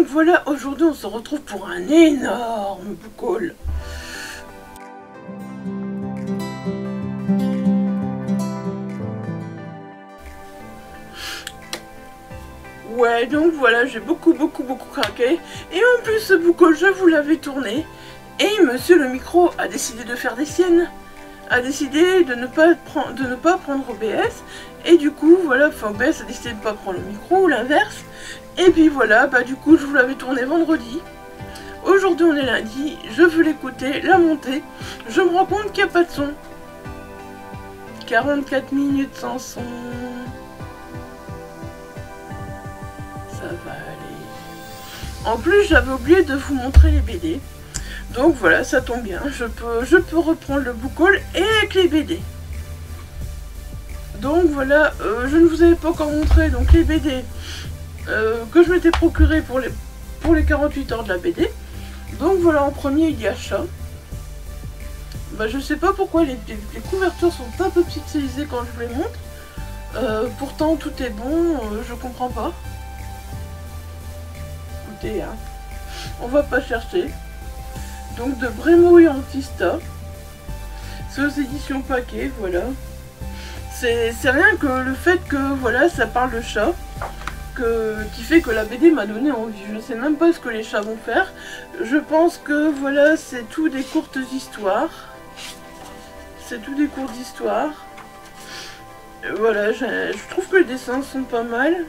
donc voilà, aujourd'hui on se retrouve pour un énorme book haul. Ouais, donc voilà, j'ai beaucoup craqué. Et en plus, ce book haul, je vous l'avais tourné. Et monsieur le micro a décidé de faire des siennes. A décidé de ne pas prendre OBS. Et du coup, voilà, enfin OBS a décidé de ne pas prendre le micro ou l'inverse. Et puis voilà, bah du coup, je vous l'avais tourné vendredi. Aujourd'hui, on est lundi. Je veux l'écouter, la monter. Je me rends compte qu'il n'y a pas de son. 44 minutes sans son. Ça va aller. En plus, j'avais oublié de vous montrer les BD. Donc voilà, ça tombe bien. Je peux reprendre le book haul et avec les BD. Donc voilà, je ne vous avais pas encore montré donc les BD que je m'étais procuré pour les 48 heures de la BD. Donc voilà, en premier il y a Chat. Bah, je sais pas pourquoi les couvertures sont un peu pixelisées quand je vous les montre. Pourtant tout est bon, je comprends pas. Écoutez, hein, on va pas chercher. Donc de Bremo et Antista. C'est aux éditions Paquet, voilà. C'est rien que le fait que voilà, ça parle de chat qui fait que la BD m'a donné envie. Je sais même pas ce que les chats vont faire. Je pense que voilà, c'est tout des courtes histoires. C'est tout des courtes histoires. Voilà, je trouve que les dessins sont pas mal.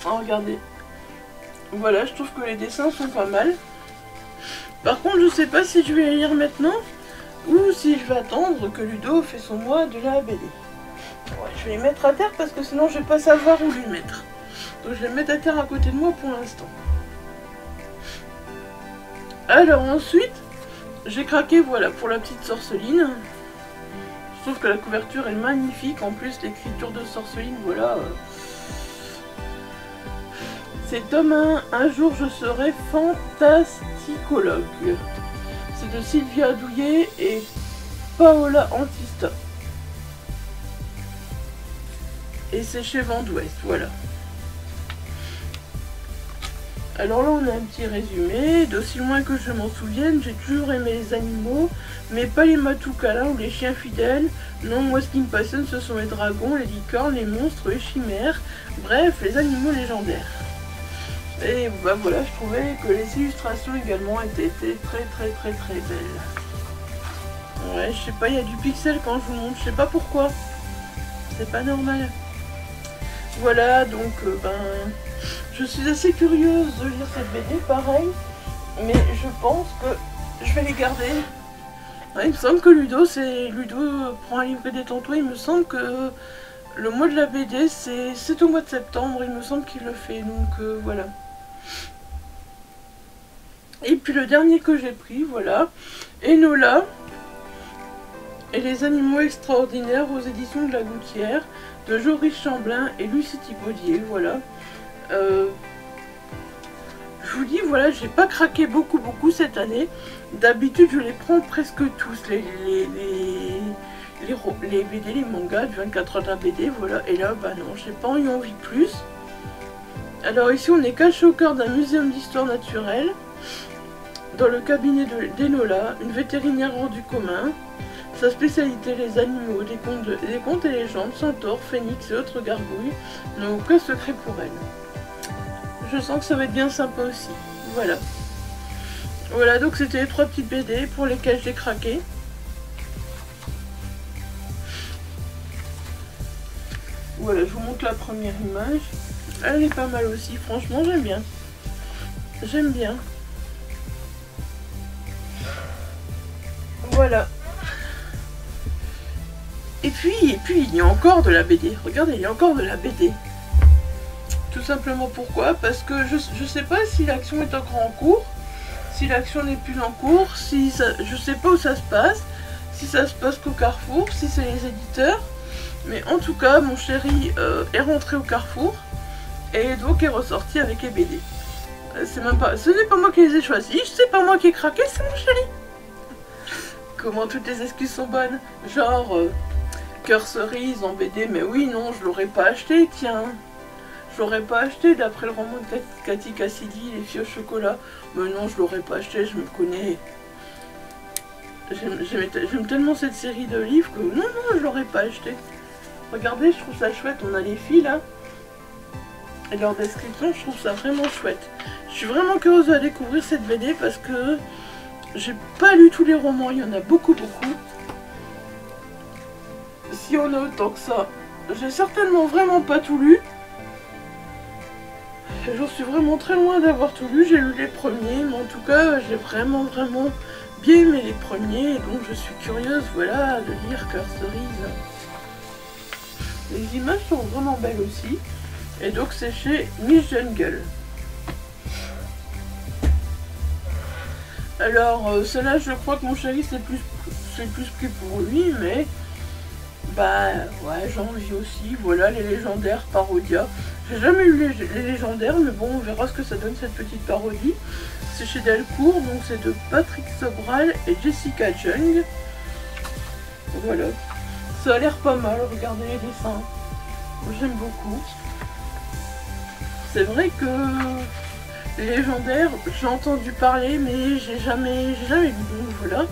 Oh, regardez. Voilà, je trouve que les dessins sont pas mal. Par contre, je sais pas si je vais les lire maintenant ou si je vais attendre que Ludo fait son mois de la BD. Ouais, je vais les mettre à terre parce que sinon je vais pas savoir où les mettre. Donc je vais les mettre à terre à côté de moi pour l'instant. Alors ensuite, j'ai craqué voilà pour la petite Sorceline. Je trouve que la couverture est magnifique. En plus, l'écriture de Sorceline, voilà. C'est tome 1, un jour je serai fantasticologue. C'est de Sylvia Douillet et Paola Antista. Et c'est chez Vent d'Ouest, voilà. Alors là on a un petit résumé. D'aussi loin que je m'en souvienne, j'ai toujours aimé les animaux, mais pas les matous câlins ou les chiens fidèles. Non, moi ce qui me passionne ce sont les dragons, les licornes, les monstres, les chimères, bref, les animaux légendaires. Et bah voilà, je trouvais que les illustrations également étaient très belles. Ouais, je sais pas, il y a du pixel quand je vous montre, je sais pas pourquoi. C'est pas normal. Voilà, donc ben, je suis assez curieuse de lire cette BD, pareil. Mais je pense que je vais les garder. Ouais, il me semble que Ludo prend un livre BD tantôt, il me semble que le mois de la BD c'est au mois de septembre, il me semble qu'il le fait, donc voilà. Et puis le dernier que j'ai pris, voilà, Enola et les animaux extraordinaires aux éditions de la Gouttière, de Joris Chamblin et Lucie Thibaudier, voilà. Je vous dis, voilà, j'ai pas craqué beaucoup cette année. D'habitude, je les prends presque tous, les BD, les mangas de 24 heures de la BD, voilà. Et là, bah non, j'ai pas eu envie de plus. Alors ici, on est caché au cœur d'un muséum d'histoire naturelle. Dans le cabinet d'Enola, une vétérinaire hors du commun. Sa spécialité, les animaux, les contes et légendes, centaures, phénix et autres gargouilles n'ont aucun secret pour elle. Je sens que ça va être bien sympa aussi. Voilà. Voilà, donc c'était les 3 petites BD pour lesquelles j'ai craqué. Voilà, je vous montre la première image. Elle est pas mal aussi, franchement, j'aime bien. J'aime bien. Voilà. Et puis il y a encore de la BD. Regardez, il y a encore de la BD. Tout simplement pourquoi? Parce que je sais pas si l'action est encore en cours, si l'action n'est plus en cours, si ça, je sais pas où ça se passe, si ça se passe qu'au Carrefour, si c'est les éditeurs. Mais en tout cas, mon chéri est rentré au Carrefour et donc est ressorti avec les BD. C'est même pas, ce n'est pas moi qui les ai choisis, c'est pas moi qui ai craqué, c'est mon chéri. Comment toutes les excuses sont bonnes. Genre, cœur cerise en BD, mais oui, non, je l'aurais pas acheté, tiens. je l'aurais pas acheté d'après le roman de Cathy Cassidy, Les filles au chocolat. Mais non, je l'aurais pas acheté, je me connais. J'aime tellement cette série de livres que non, je l'aurais pas acheté. Regardez, je trouve ça chouette, on a les filles là. Et leur description, je trouve ça vraiment chouette. Je suis vraiment curieuse de découvrir cette BD parce que j'ai pas lu tous les romans, il y en a beaucoup. Si on a autant que ça, j'ai certainement vraiment pas tout lu. J'en suis vraiment très loin d'avoir tout lu, j'ai lu les premiers, mais en tout cas, j'ai vraiment bien aimé les premiers, et donc je suis curieuse, voilà, de lire Cœur Cerise. Les images sont vraiment belles aussi, et donc c'est chez Miss Jungle. Alors, celle-là, je crois que mon chéri, c'est plus pris pour lui, mais bah ouais, j'ai envie aussi. Voilà, les légendaires, Parodia. J'ai jamais lu les légendaires, mais bon, on verra ce que ça donne cette petite parodie. C'est chez Delcourt, donc c'est de Patrick Sobral et Jessica Jung. Voilà, ça a l'air pas mal, regardez les dessins. J'aime beaucoup. C'est vrai que les légendaires, j'ai entendu parler, mais j'ai jamais lu, donc voilà.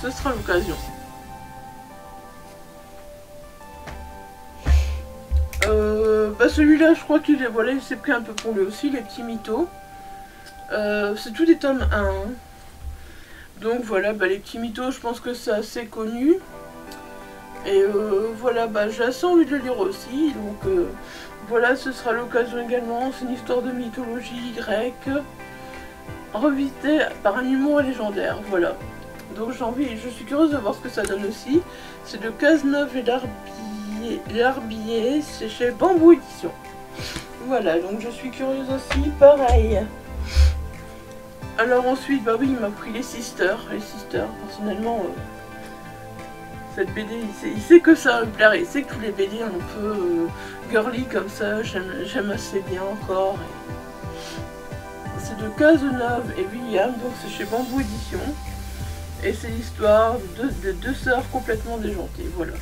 Ce sera l'occasion. Bah celui-là, je crois qu'il est, voilà, il s'est pris un peu pour lui aussi, les petits mythos. C'est tout des tomes 1. Hein. Donc voilà, bah, les petits mythos, je pense que c'est assez connu. Et voilà, bah, j'ai assez envie de le lire aussi. Donc voilà, ce sera l'occasion également. C'est une histoire de mythologie grecque, revisitée par un humour légendaire. Voilà. Donc je suis curieuse de voir ce que ça donne aussi. C'est de Cazeneuve et L'Arbillet, c'est chez Bambou Édition. Voilà, donc je suis curieuse aussi, pareil. Alors ensuite, bah oui, il m'a pris les Sisters. Les Sisters, personnellement, cette BD, il sait que ça va me plaire. Il sait que tous les BD un peu girly comme ça, j'aime assez bien encore. C'est de Cazeneuve et William, donc c'est chez Bambou Édition. Et c'est l'histoire de deux sœurs complètement déjantées, voilà.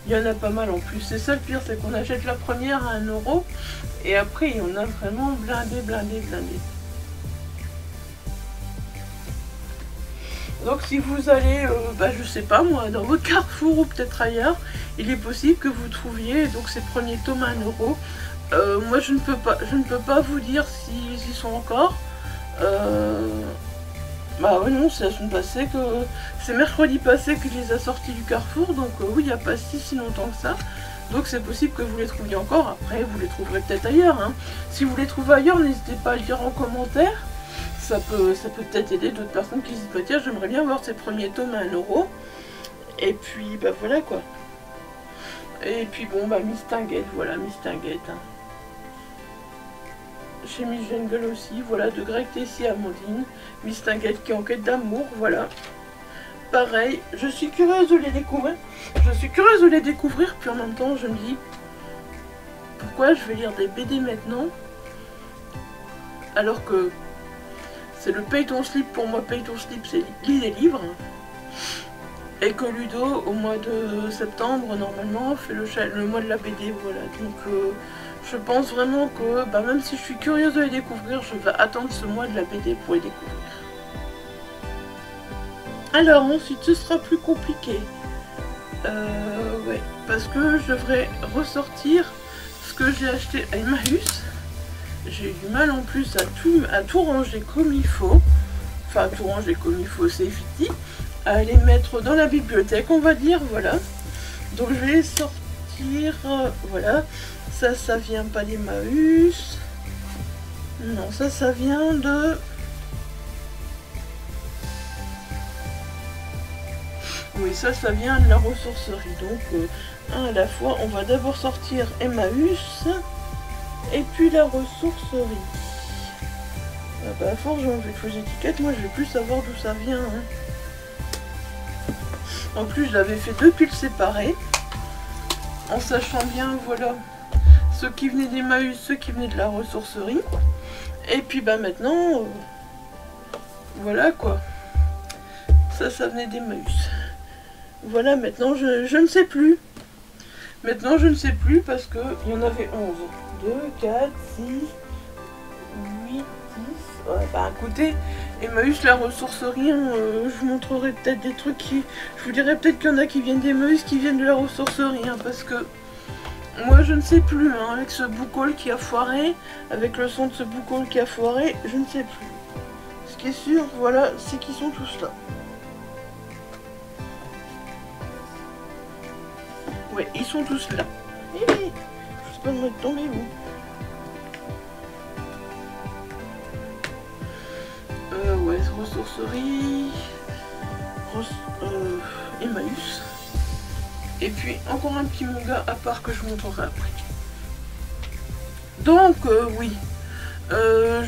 Il y en a pas mal en plus. C'est ça le pire, c'est qu'on achète la première à 1 €. Et après, il y en a vraiment blindé. Donc si vous allez, bah, je sais pas moi, dans votre Carrefour ou peut-être ailleurs, il est possible que vous trouviez donc ces premiers tomes à 1 €. Moi, je ne peux pas vous dire s'ils y sont encore. Bah ouais, non, c'est la semaine passée que... C'est mercredi passé que je les ai sortis du Carrefour, donc oui, il n'y a pas si longtemps que ça. Donc c'est possible que vous les trouviez encore, après vous les trouverez peut-être ailleurs. Hein. Si vous les trouvez ailleurs, n'hésitez pas à le dire en commentaire. Ça peut peut-être aider d'autres personnes qui se disent, bah tiens, j'aimerais bien voir ces premiers tomes à 1 €. Et puis, bah voilà quoi. Et puis bon, bah Mistinguett, voilà, Mistinguett. Hein. Chez Miss Jungle aussi, voilà, de Greg Tessier, Amandine, Mistinguett qui est en quête d'amour, voilà. Pareil, je suis curieuse de les découvrir. Puis en même temps, je me dis, pourquoi je vais lire des BD maintenant, alors que c'est le paye ton slip, pour moi, paye ton slip, c'est lire des livres. Et que Ludo, au mois de septembre, normalement, fait le mois de la BD, voilà. Donc, je pense vraiment que, bah, même si je suis curieuse de les découvrir, je vais attendre ce mois de la BD pour les découvrir. Alors, ensuite, ce sera plus compliqué. Ouais, parce que je devrais ressortir ce que j'ai acheté à Emmaüs. J'ai eu du mal en plus à tout ranger comme il faut. Enfin, tout ranger comme il faut, c'est effectif. À les mettre dans la bibliothèque, on va dire, voilà. Donc, je vais les sortir, voilà. Ça vient pas d'Emmaüs. Non, ça vient de... Oui, ça vient de la ressourcerie. Donc, un à la fois, on va d'abord sortir Emmaüs et puis la ressourcerie. Ah bah, à force, j'ai enlevé toutes les étiquettes. Moi, je vais plus savoir d'où ça vient. Hein. En plus, je l'avais fait 2 piles séparées. En sachant bien, voilà, ceux qui venaient d'Emmaüs, ceux qui venaient de la ressourcerie. Et puis, bah maintenant, voilà quoi. Ça venait d'Emmaüs. Voilà, maintenant, je ne sais plus. Maintenant, je ne sais plus parce qu'il y en avait 11. 2, 4, 6, 8, 10. Ouais, bah écoutez, Emmaüs, la ressourcerie, hein, je vous montrerai peut-être des trucs qui... Je vous dirai peut-être qu'il y en a qui viennent d'Emmaüs, qui viennent de la ressourcerie, hein, parce que... Moi, je ne sais plus, hein, avec ce boucol qui a foiré, avec le son de ce boucol qui a foiré, je ne sais plus. Ce qui est sûr, voilà, c'est qu'ils sont tous là. Ouais, ils sont tous là. Je sais pas me mettre tomber, vous. Ouais, ressourcerie... Emmaüs. Et puis, encore un petit manga à part que je vous montrerai après. Donc, oui.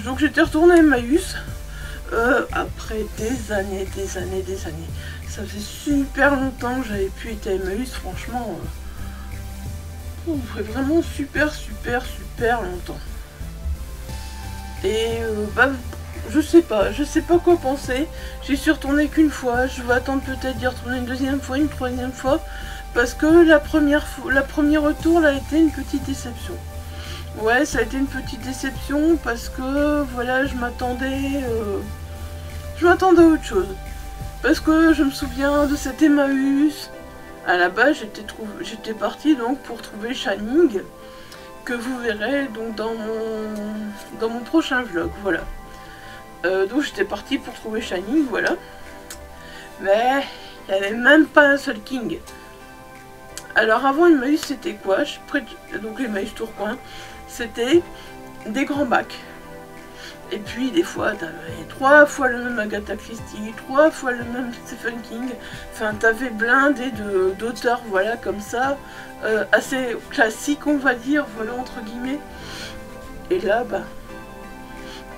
Donc, j'étais retournée à Emmaüs. Après des années. Ça faisait super longtemps que j'avais pu être à Emmaüs, franchement. Vraiment super longtemps. Et bah, je sais pas quoi penser. J'y suis retournée qu'une fois. Je vais attendre peut-être d'y retourner une deuxième fois, une troisième fois. Parce que la première retour là, a été une petite déception. Ouais, ça a été une petite déception parce que voilà, je m'attendais à autre chose. Parce que je me souviens de cet Emmaüs. À la base, j'étais partie donc pour trouver Shining, que vous verrez donc dans mon prochain vlog, voilà. Donc j'étais partie pour trouver Shining, voilà. Mais il n'y avait même pas un seul King. Alors avant Emmaüs, c'était quoi? Donc Emmaüs Tourcoing, c'était des grands bacs. Et puis des fois, t'avais 3 fois le même Agatha Christie, 3 fois le même Stephen King. Enfin, t'avais blindé d'auteurs, voilà, comme ça, assez classiques, on va dire, voilà, entre guillemets. Et là, bah,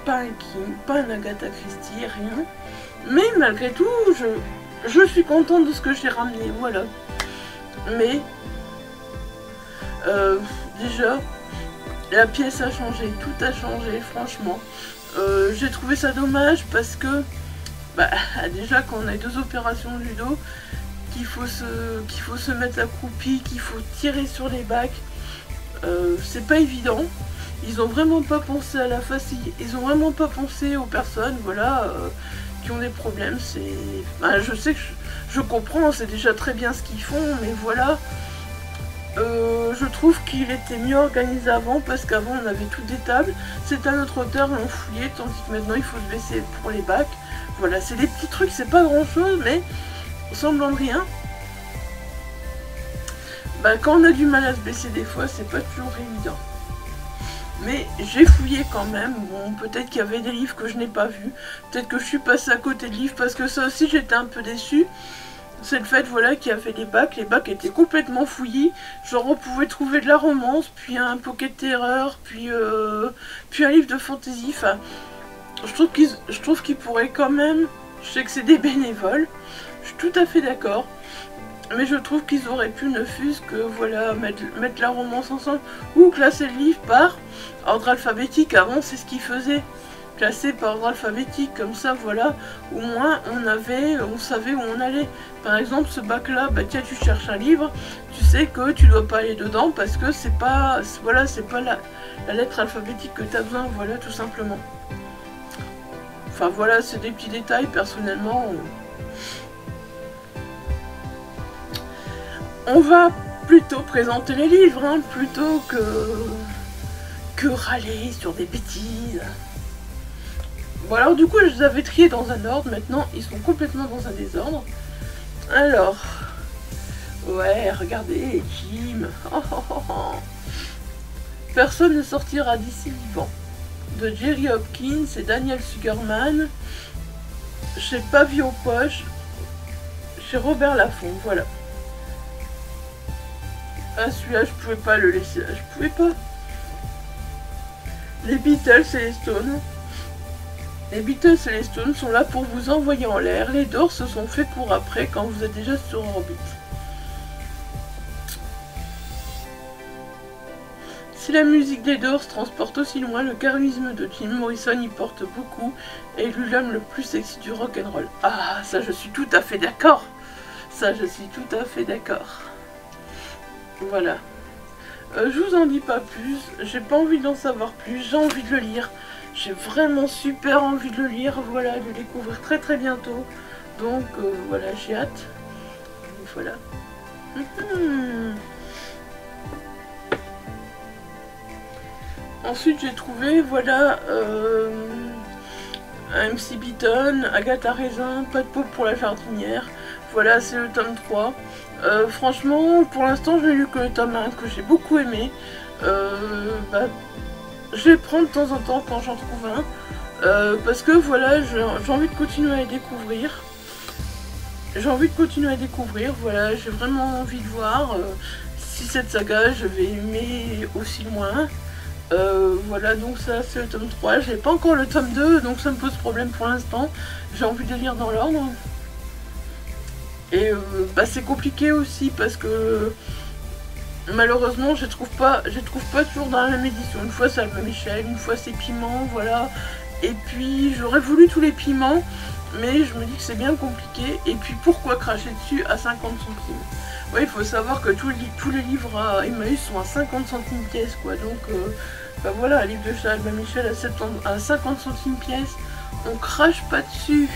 pas un King, pas un Agatha Christie, rien. Mais malgré tout, je suis contente de ce que j'ai ramené, voilà. Mais, déjà, la pièce a changé, tout a changé, franchement. J'ai trouvé ça dommage parce que, bah, déjà quand on a 2 opérations du dos, qu'il faut se mettre accroupi, qu'il faut tirer sur les bacs, c'est pas évident. Ils ont vraiment pas pensé à la face, ils ont vraiment pas pensé aux personnes, voilà, qui ont des problèmes. Bah, je sais que je comprends, c'est déjà très bien ce qu'ils font, mais voilà. Je trouve qu'il était mieux organisé avant parce qu'avant on avait toutes des tables, c'est à notre hauteur et on fouillait, tandis que maintenant il faut se baisser pour les bacs. Voilà, c'est des petits trucs, c'est pas grand chose, mais semblant de rien. Bah, quand on a du mal à se baisser des fois, c'est pas toujours évident. Mais j'ai fouillé quand même, bon, peut-être qu'il y avait des livres que je n'ai pas vus, peut-être que je suis passée à côté de livres parce que ça aussi j'étais un peu déçue. C'est le fait, voilà, qui a fait les bacs étaient complètement fouillis, genre on pouvait trouver de la romance, puis un Pocket Terror, puis un livre de fantasy, enfin, je trouve qu'ils pourraient quand même, je sais que c'est des bénévoles, je suis tout à fait d'accord, mais je trouve qu'ils auraient pu ne fût-ce que, voilà, mettre la romance ensemble, ou classer le livre par ordre alphabétique, avant c'est ce qu'ils faisaient. Classé par ordre alphabétique, comme ça, voilà, au moins on savait où on allait. Par exemple, ce bac là, bah tiens, tu cherches un livre, tu sais que tu dois pas aller dedans parce que c'est pas, voilà, c'est pas la lettre alphabétique que tu as besoin, voilà, tout simplement. Enfin voilà, c'est des petits détails, personnellement. On va plutôt présenter les livres, hein, plutôt que râler sur des bêtises. Bon, alors du coup je les avais triés dans un ordre, maintenant ils sont complètement dans un désordre. Alors, ouais, regardez, Jim. Oh, oh, oh, oh. Personne ne sortira d'ici vivant. De Jerry Hopkins et Daniel Sugarman. Chez Pavillon Poche. Chez Robert Laffont, voilà. Ah, celui-là je pouvais pas le laisser là, je pouvais pas. Les Beatles et les Stones. Les Beatles et les Stones sont là pour vous envoyer en l'air. Les Doors se sont faits pour après, quand vous êtes déjà sur orbite. Si la musique des Doors transporte aussi loin, le charisme de Jim Morrison y porte beaucoup et il est l'homme le plus sexy du rock'n'roll. Ah, ça je suis tout à fait d'accord. Ça je suis tout à fait d'accord. Voilà. Je vous en dis pas plus, j'ai pas envie d'en savoir plus, j'ai envie de le lire. J'ai vraiment super envie de le lire, voilà, de le découvrir très très bientôt. Donc voilà, j'ai hâte. Voilà. Ensuite j'ai trouvé, voilà, un MC Beaton, Agatha Raisin, Pas de peau pour la jardinière. Voilà, c'est le tome 3. Franchement, pour l'instant, je n'ai lu que le tome 1 que j'ai beaucoup aimé. Je vais prendre de temps en temps quand j'en trouve un. Parce que voilà, j'ai envie de continuer à les découvrir. Voilà, j'ai vraiment envie de voir si cette saga, je vais aimer aussi loin. Voilà, donc ça c'est le tome 3, j'ai pas encore le tome 2, donc ça me pose problème pour l'instant. J'ai envie de les lire dans l'ordre. Et c'est compliqué aussi parce que malheureusement je trouve pas toujours dans la même édition. Une fois c'est Albin Michel, une fois c'est Piment, voilà. Et puis j'aurais voulu tous les piments, mais je me dis que c'est bien compliqué. Et puis pourquoi cracher dessus à 50 centimes? Oui, il faut savoir que tous les livres à Emmaüs sont à 50 centimes pièce, quoi. Donc voilà, un livre de chez Albin Michel à 50 centimes pièce, on crache pas dessus.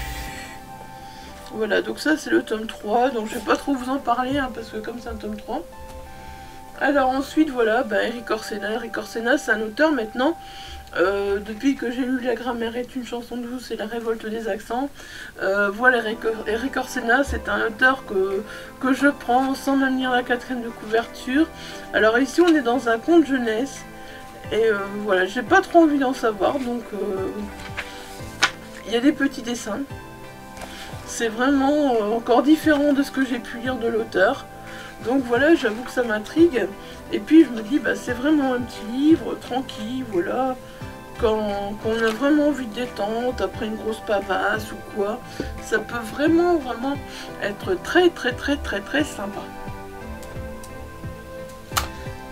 Voilà, donc ça c'est le tome 3, donc je vais pas trop vous en parler, hein, parce que comme c'est un tome 3. Alors ensuite, voilà, Erik Orsena, c'est un auteur maintenant. Depuis que j'ai lu La grammaire est une chanson douce et La révolte des accents, voilà, Erik Orsena, c'est un auteur que je prends sans même lire la 4e de couverture. Alors ici on est dans un conte jeunesse, et voilà, j'ai pas trop envie d'en savoir, donc il y a des petits dessins. C'est vraiment encore différent de ce que j'ai pu lire de l'auteur. Donc voilà, j'avoue que ça m'intrigue. Et puis je me dis, c'est vraiment un petit livre, tranquille, voilà. Quand on a vraiment envie de détente, après une grosse pavasse ou quoi, ça peut vraiment être très sympa.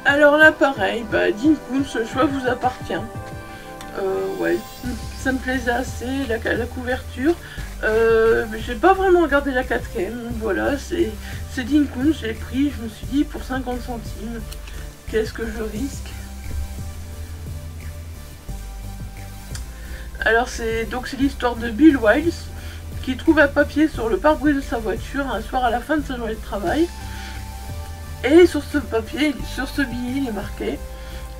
Alors là pareil, Dean Koontz, ce choix vous appartient. Ouais, ça me plaisait assez, la couverture. J'ai pas vraiment regardé la 4e, voilà, c'est Dean Koontz, j'ai pris, je me suis dit pour 50 centimes, qu'est-ce que je risque? Alors c'est l'histoire de Bill Wiles qui trouve un papier sur le pare-brise de sa voiture un soir à la fin de sa journée de travail, et sur ce papier, sur ce billet, il est marqué: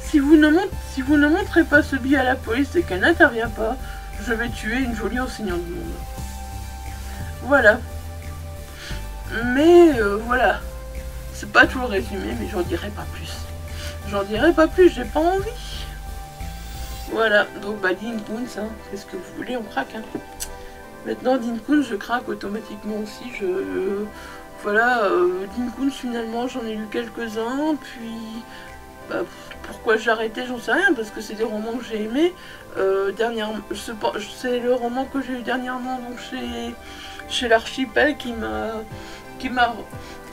si vous ne montrez pas ce billet à la police et qu'elle n'intervient pas, je vais tuer une jolie enseignante du monde. Voilà. Mais voilà. C'est pas tout le résumé, mais j'en dirai pas plus. J'ai pas envie. Voilà, donc Dean Koontz, hein, qu'est-ce que vous voulez, on craque. Hein. Maintenant, Dean Koontz, je craque automatiquement aussi. Voilà, Dean Koontz, finalement, j'en ai lu quelques-uns, puis... pourquoi j'ai arrêté, j'en sais rien, parce que c'est des romans que j'ai aimés. C'est le roman que j'ai eu dernièrement, donc chez l'Archipel, qui m'a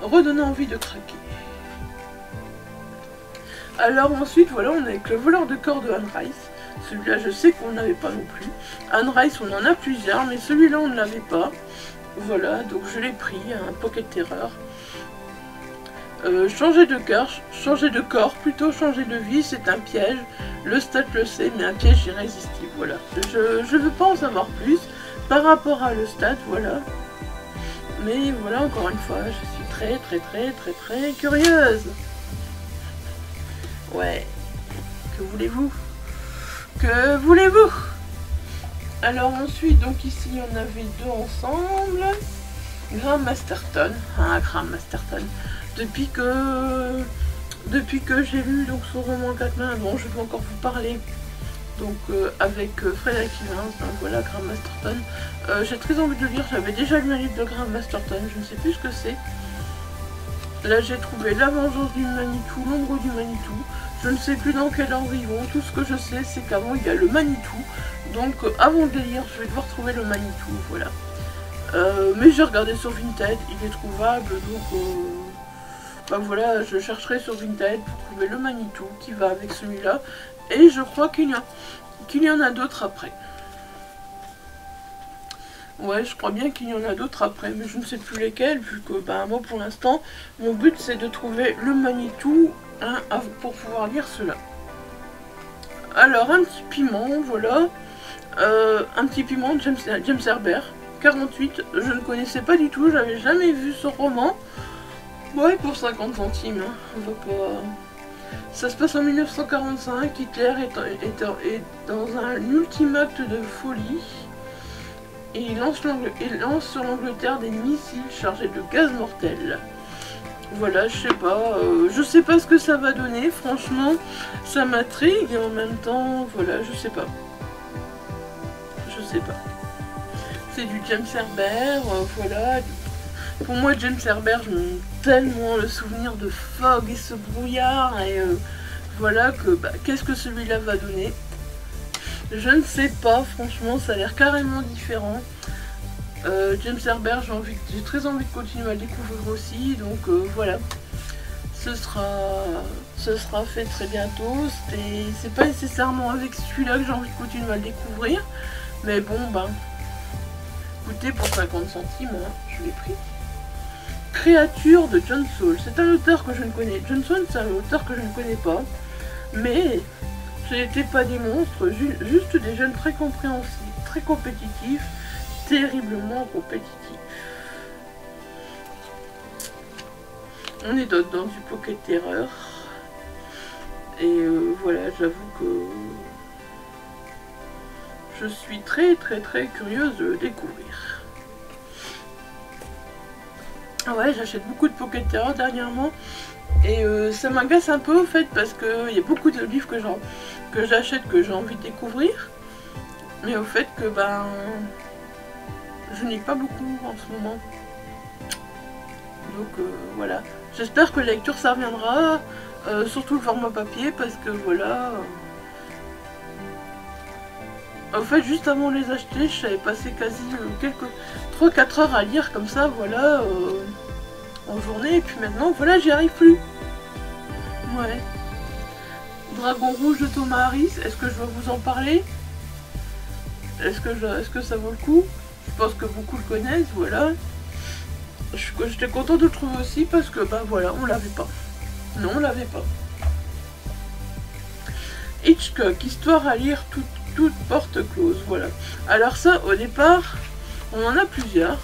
redonné envie de craquer. Alors ensuite, voilà, on est avec Le voleur de corps de Anne Rice. Celui-là, je sais qu'on n'avait pas non plus. Anne Rice, on en a plusieurs, mais celui-là, on ne l'avait pas. Voilà, donc je l'ai pris, un Pocket Terror. Changer de corps, plutôt changer de vie, c'est un piège. Le stat le sait, mais un piège irrésistible, voilà. Je veux pas en savoir plus par rapport à le stat, voilà. Mais voilà, encore une fois, je suis très curieuse. Ouais. Que voulez-vous? Que voulez-vous? Alors ensuite, donc ici, on avait deux ensemble. Graham Masterton. Ah, Graham Masterton. Depuis que j'ai lu donc son roman 4 mains, bon, je peux encore vous parler. Donc avec Frédéric Evans, donc voilà, Graham Masterton. J'ai très envie de le lire, j'avais déjà lu un livre de Graham Masterton, je ne sais plus ce que c'est. Là j'ai trouvé La vengeance du Manitou, L'ombre du Manitou. Je ne sais plus dans quel ordre ils vont, tout ce que je sais c'est qu'avant il y a le Manitou. Donc avant de les lire, je vais devoir trouver le Manitou, voilà. Mais j'ai regardé sur Vinted, il est trouvable, donc voilà, je chercherai sur Vinted pour trouver le Manitou qui va avec celui-là. Et je crois qu'il y en a d'autres après. Ouais, je crois bien qu'il y en a d'autres après, mais je ne sais plus lesquels, vu que bah, moi pour l'instant, mon but c'est de trouver le Manitou hein, pour pouvoir lire cela. Alors, un petit piment, voilà. Un petit piment de James Herbert, 48. Je ne connaissais pas du tout, j'avais jamais vu ce roman. Ouais, pour 50 centimes, hein, on va pas... Ça se passe en 1945, Hitler est dans un ultime acte de folie. Et il lance sur l'Angleterre des missiles chargés de gaz mortel. Voilà, je sais pas ce que ça va donner, franchement, ça m'intrigue et en même temps, voilà, je sais pas. C'est du James Herbert, voilà. Pour moi, James Herbert, je me tellement le souvenir de Fogg et ce brouillard, et voilà que, bah, qu'est-ce que celui-là va donner? Je ne sais pas, franchement, ça a l'air carrément différent. James Herbert, j'ai très envie de continuer à le découvrir aussi, donc voilà. Ce sera fait très bientôt. C'est pas nécessairement avec celui-là que j'ai envie de continuer à le découvrir, mais bon, ben, écoutez, pour 50 centimes, hein, je l'ai pris. Créature de John Saul, c'est un auteur que je ne connais. John Saul, c'est un auteur que je ne connais pas, mais ce n'était pas des monstres, juste des jeunes très compréhensifs, très compétitifs, terriblement compétitifs. On est dans du pocket terreur. Et voilà, j'avoue que je suis très curieuse de le découvrir. Ah ouais, j'achète beaucoup de pocket terreur dernièrement. Et ça m'agace un peu en fait parce qu'il y a beaucoup de livres que j'achète que j'ai envie de découvrir. Mais au fait que ben je n'ai pas beaucoup en ce moment. Donc voilà. J'espère que la lecture ça reviendra. Surtout le format papier parce que voilà. En fait juste avant de les acheter, j'avais passé quasi 3-4 heures à lire comme ça, voilà, en journée, et puis maintenant voilà, j'y arrive plus. Ouais. Dragon Rouge de Thomas Harris, est-ce que je vais vous en parler? Est-ce que ça vaut le coup? Je pense que beaucoup le connaissent, voilà. J'étais contente de le trouver aussi parce que bah voilà, on l'avait pas. Non, on l'avait pas. Hitchcock, histoire à lire toute porte close, voilà. Alors ça, au départ, on en a plusieurs.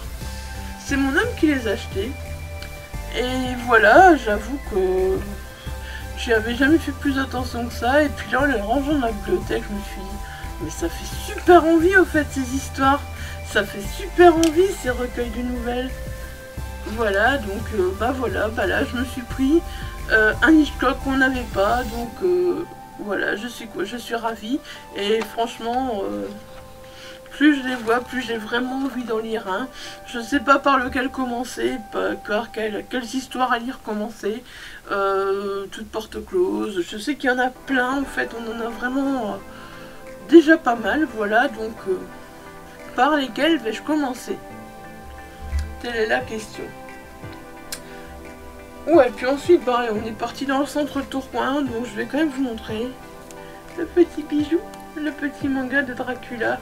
C'est mon homme qui les a achetés. Et voilà, j'avoue que j'y avais jamais fait plus attention que ça. Et puis là, en les rangeant dans la bibliothèque, je me suis dit, mais ça fait super envie, au fait, ces histoires. Ça fait super envie, ces recueils de nouvelles. Voilà, donc bah voilà, bah là, je me suis pris un Hitchcock qu'on n'avait pas, donc voilà, je suis ravie. Et franchement, plus je les vois, plus j'ai vraiment envie d'en lire un. Je ne sais pas par lequel commencer, par quelles histoires à lire commencer. Toutes portes closes. Je sais qu'il y en a plein, en fait, on en a vraiment déjà pas mal, voilà, donc par lesquels vais-je commencer? Telle est la question. Ouais, puis ensuite, pareil, on est parti dans le centre Tourcoing, donc je vais quand même vous montrer le petit bijou, le petit manga de Dracula.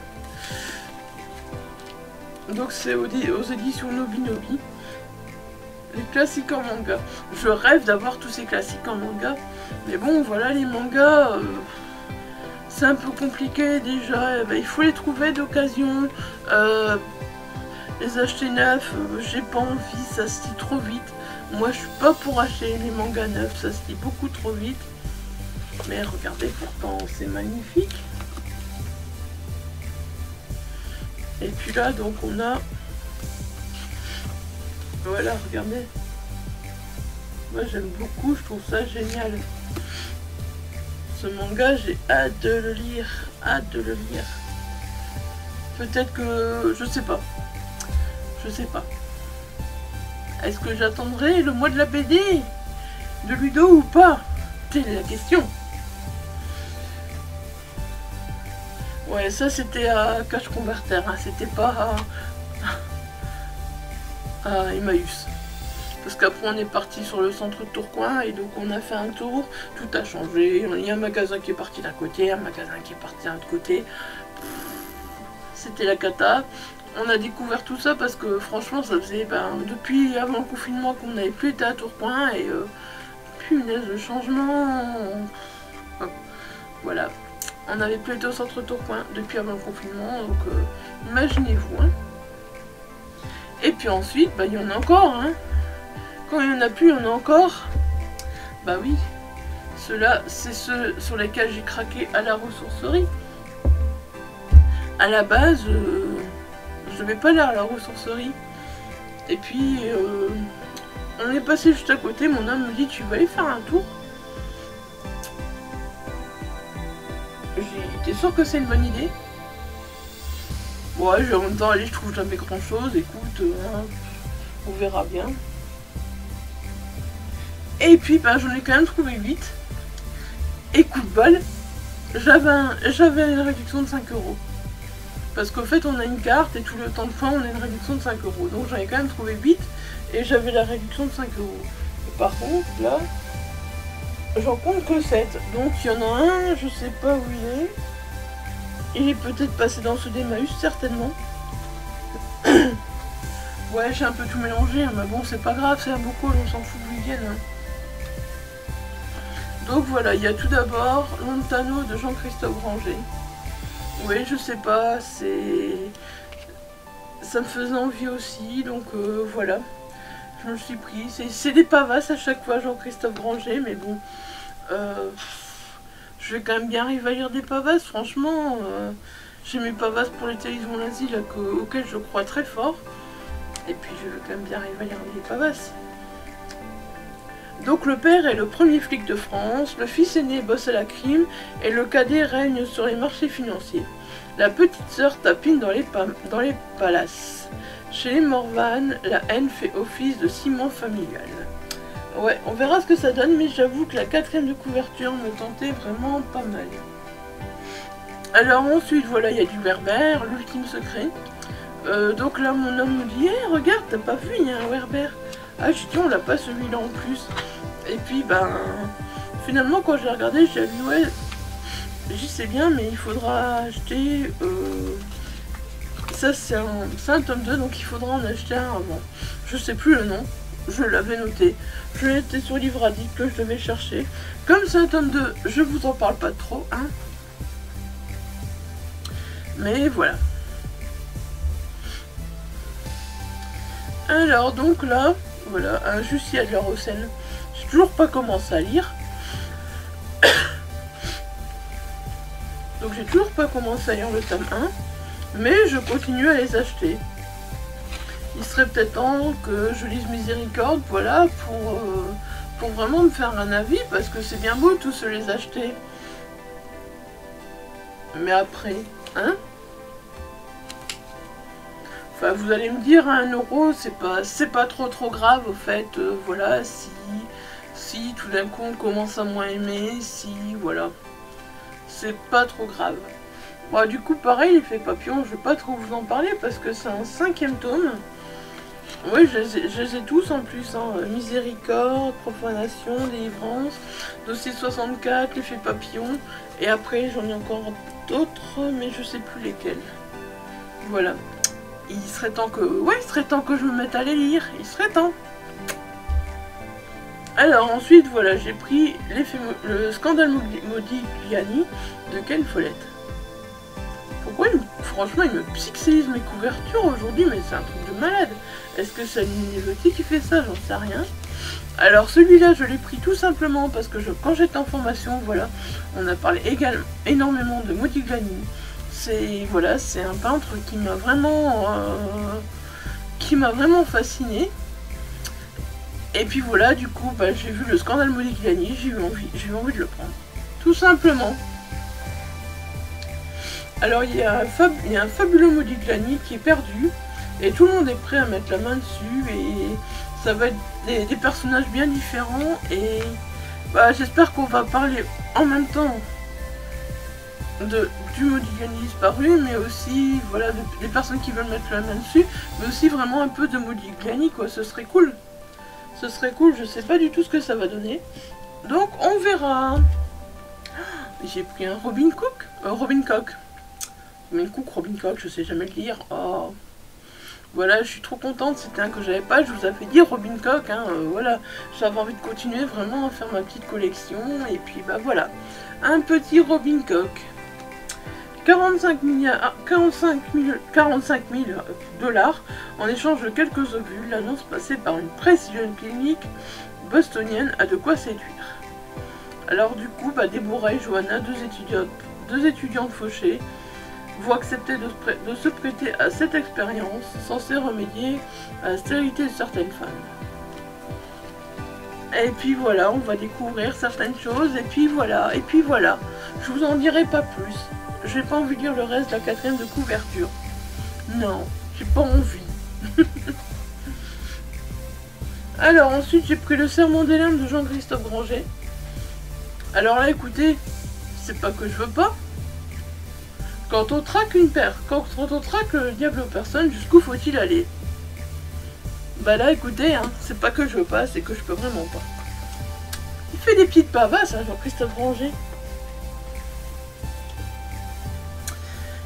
Donc c'est aux éditions Nobinobi. Les classiques en manga. Je rêve d'avoir tous ces classiques en manga, mais bon, voilà, les mangas, c'est un peu compliqué déjà. Il faut les trouver d'occasion. Les acheter neufs, j'ai pas envie, ça se lit trop vite. Moi je suis pas pour acheter les mangas neufs, ça se lit beaucoup trop vite. Mais regardez, pourtant c'est magnifique. Et puis là donc on a... Voilà, regardez. Moi j'aime beaucoup, je trouve ça génial. Ce manga, j'ai hâte de le lire, hâte de le lire. Peut-être que... je sais pas. Je sais pas. Est-ce que j'attendrai le mois de la BD de Ludo ou pas? Telle est la question. Ouais, ça c'était à Cache Converter, hein. C'était pas à Emmaüs. Parce qu'après on est parti sur le centre de Tourcoing et donc on a fait un tour, tout a changé. Il y a un magasin qui est parti d'un côté, un magasin qui est parti d'un autre côté. C'était la cata. On a découvert tout ça parce que franchement ça faisait depuis avant le confinement qu'on n'avait plus été à Tourcoing et punaise le changement. Voilà, on n'avait plus été au centre Tourcoing depuis avant le confinement, donc imaginez-vous. Hein. Et puis ensuite, il y en a encore. Hein. Quand il n'y en a plus, il y en a encore. Bah oui, ceux-là, c'est ceux sur lesquels j'ai craqué à la ressourcerie. À la base, je devais pas aller à la ressourcerie. Et puis, on est passé juste à côté, mon homme me dit, tu vas aller faire un tour? T'es sûr que c'est une bonne idée? Ouais, en même temps, allez, je trouve jamais grand chose, écoute, on verra bien. Et puis, j'en ai quand même trouvé 8. Et coup de bol, j'avais une réduction de 5 €. Parce qu'au fait, on a une carte et tout le temps de fin, on a une réduction de 5 €. Donc j'en ai quand même trouvé 8 et j'avais la réduction de 5 €. Et par contre, là, j'en compte que 7. Donc il y en a un, je sais pas où il est. Il est peut-être passé dans ceux d'Emmaüs, certainement. Ouais, j'ai un peu tout mélangé, hein, mais bon, c'est pas grave, c'est un beaucoup, on s'en fout d'où ils viennent. Hein. Donc voilà, il y a tout d'abord Lontano de Jean-Christophe Granger. Oui, je sais pas, ça me faisait envie aussi, donc voilà. Je me le suis pris. C'est des pavasses à chaque fois, Jean-Christophe Granger, mais bon. Je vais quand même bien arriver à lire des pavasses, franchement. J'ai mes pavasses pour les télévisions nazies auxquelles je crois très fort. Et puis je vais quand même bien arriver à lire des pavasses. Donc le père est le premier flic de France, le fils aîné bosse à la crime et le cadet règne sur les marchés financiers. La petite sœur tapine dans les palaces. Chez les Morvan, la haine fait office de ciment familial. Ouais, on verra ce que ça donne, mais j'avoue que la 4e de couverture me tentait vraiment pas mal. Alors ensuite, voilà, il y a du Werber, l'ultime secret. Donc là, mon homme me dit, hey, regarde, t'as pas vu, il y a un Werber. Ah, je dis, on l'a pas celui-là en plus. Et puis, finalement, quand j'ai regardé, j'ai dit, ouais, j'y sais bien, mais il faudra acheter... ça, c'est un tome 2, donc il faudra en acheter un avant. Je sais plus le nom, je l'avais noté. Je l'étais sur Livre-Addict que je devais chercher. Comme c'est un tome 2, je vous en parle pas trop, hein. Mais voilà. Alors, donc là... Voilà, un Jussia de la Rosselle. J'ai toujours pas commencé à lire. Donc j'ai toujours pas commencé à lire le tome 1. Mais je continue à les acheter. Il serait peut-être temps que je lise Miséricorde, voilà, pour vraiment me faire un avis. Parce que c'est bien beau tous se les acheter. Mais après, hein? Enfin, vous allez me dire, à 1 €, c'est pas trop grave, au fait, voilà, si tout d'un coup on commence à moins aimer, si, voilà, c'est pas trop grave. Bon, du coup, pareil, l'effet papillon, je vais pas trop vous en parler, parce que c'est un 5e tome. Oui, je les ai tous en plus, hein. Miséricorde, Profanation, Délivrance, Dossier 64, l'effet papillon, et après j'en ai encore d'autres, mais je sais plus lesquels. Voilà. Il serait temps que... Ouais, il serait temps que je me mette à les lire. Il serait temps. Alors ensuite, voilà, j'ai pris le scandale Modigliani de Ken Follett. Pourquoi franchement, il me pixelise mes couvertures aujourd'hui, mais c'est un truc de malade. Est-ce que c'est Ninevetti qui fait ça? J'en sais rien. Alors celui-là, je l'ai pris tout simplement parce que quand j'étais en formation, voilà, on a parlé énormément de Modigliani. Voilà, c'est un peintre qui m'a vraiment fasciné. Et puis voilà, du coup, j'ai vu le scandale Modigliani, j'ai eu envie de le prendre. Tout simplement. Alors il y a un fabuleux Modigliani qui est perdu. Et tout le monde est prêt à mettre la main dessus. Et ça va être des personnages bien différents. Et j'espère qu'on va parler en même temps du Modigliani disparu, mais aussi voilà des personnes qui veulent mettre la main dessus, mais aussi vraiment un peu de Modigliani, quoi. Ce serait cool. Ce serait cool, je sais pas du tout ce que ça va donner. Donc on verra. J'ai pris un Robin Cook. Robin Cook, je sais jamais le dire. Oh. Voilà, je suis trop contente, c'était un que j'avais pas, je vous avais dit Robin Cock, hein, voilà, j'avais envie de continuer vraiment à faire ma petite collection, et puis bah voilà, un petit Robin Cock. 45 000 dollars en échange de quelques ovules, l'annonce passée par une précision clinique bostonienne a de quoi séduire. Alors du coup, bah, Deborah et Johanna, deux étudiantes fauchées, vont accepter de se prêter à cette expérience censée remédier à la stérilité de certaines femmes. Et puis voilà, on va découvrir certaines choses, et puis voilà, je vous en dirai pas plus. J'ai pas envie de lire le reste de la 4e de couverture. Non, j'ai pas envie. Alors ensuite, j'ai pris le Serment des larmes de Jean-Christophe Granger. Alors là, écoutez, c'est pas que je veux pas. Quand on traque quand on traque le diable aux personnes, jusqu'où faut-il aller? Bah là, écoutez, hein, c'est pas que je veux pas, c'est que je peux vraiment pas. Il fait des petites pavasses, hein, Jean-Christophe Granger.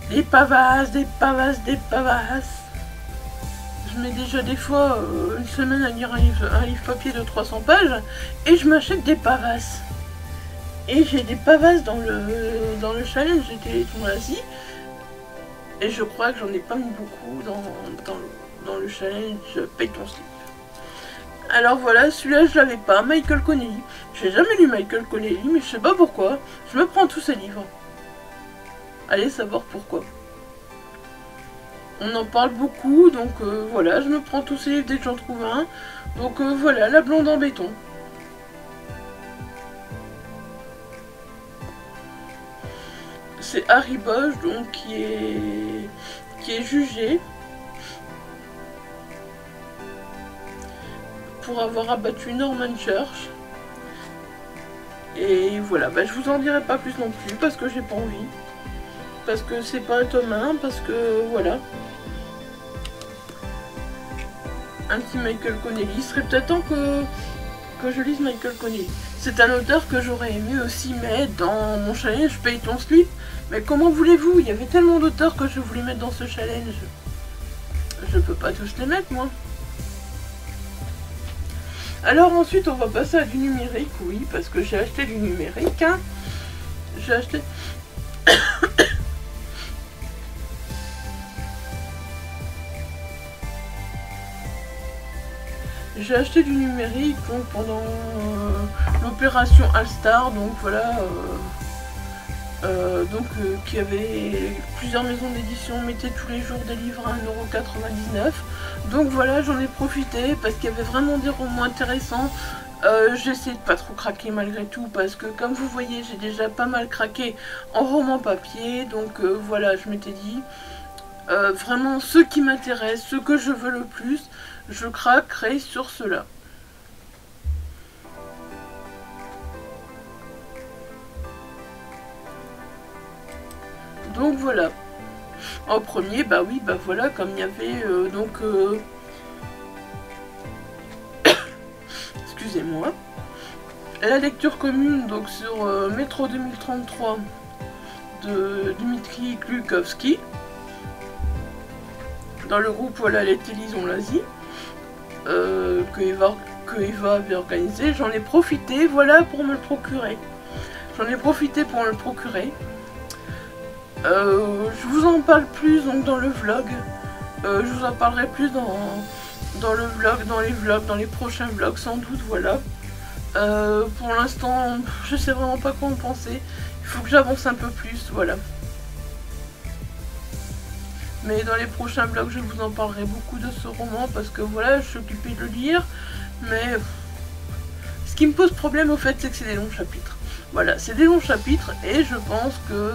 Des pavasses, des pavasses, des pavasses. Je mets déjà des fois une semaine à lire un livre papier de 300 pages et je m'achète des pavasses. Et j'ai des pavasses dans le challenge des Téléthons Asie. Et je crois que j'en ai pas mis beaucoup dans le challenge Paye ton slip. Alors voilà, celui-là je l'avais pas, Michael Connelly. J'ai jamais lu Michael Connelly, mais je sais pas pourquoi. Je me prends tous ces livres. Allez savoir pourquoi. On en parle beaucoup, donc voilà, je me prends tous ces livres dès que j'en trouve un. Donc voilà, La blonde en béton. C'est Harry Bosch, donc qui est jugé pour avoir abattu Norman Church. Et voilà, bah, je vous en dirai pas plus non plus parce que j'ai pas envie. Parce que c'est pas un tome 1, parce que voilà. Un petit Michael Connelly. Il serait peut-être temps que je lise Michael Connelly. C'est un auteur que j'aurais aimé aussi mettre dans mon challenge Paye ton slip. Mais comment voulez-vous? Il y avait tellement d'auteurs que je voulais mettre dans ce challenge. Je peux pas tous les mettre, moi. Alors ensuite, on va passer à du numérique, oui, parce que j'ai acheté du numérique. Hein. J'ai acheté... J'ai acheté du numérique donc, pendant l'opération All-Star, donc voilà, qui avait plusieurs maisons d'édition, mettaient tous les jours des livres à 1,99 €. Donc voilà, j'en ai profité parce qu'il y avait vraiment des romans intéressants. J'ai essayé de pas trop craquer malgré tout parce que comme vous voyez, j'ai déjà pas mal craqué en roman papier, donc voilà, je m'étais dit... vraiment ceux qui m'intéressent, ceux que je veux le plus, je craquerai sur ceux-là. Donc voilà. En premier, bah oui, bah voilà, comme il y avait excusez-moi. La lecture commune donc sur Métro 2033 de Dmitri Glukovski. Dans le groupe voilà les Télisons l'Asie que Eva avait organisé, j'en ai profité voilà pour me le procurer. J'en ai profité pour me le procurer. Je vous en parle plus donc dans le vlog. Je vous en parlerai plus dans le vlog, dans les vlogs, dans les prochains vlogs sans doute, voilà. Pour l'instant, je sais vraiment pas quoi en penser. Il faut que j'avance un peu plus, voilà. Mais dans les prochains vlogs, je vous en parlerai beaucoup de ce roman parce que voilà, je suis occupée de le lire. Mais ce qui me pose problème au fait, c'est que c'est des longs chapitres. Voilà, c'est des longs chapitres et je pense que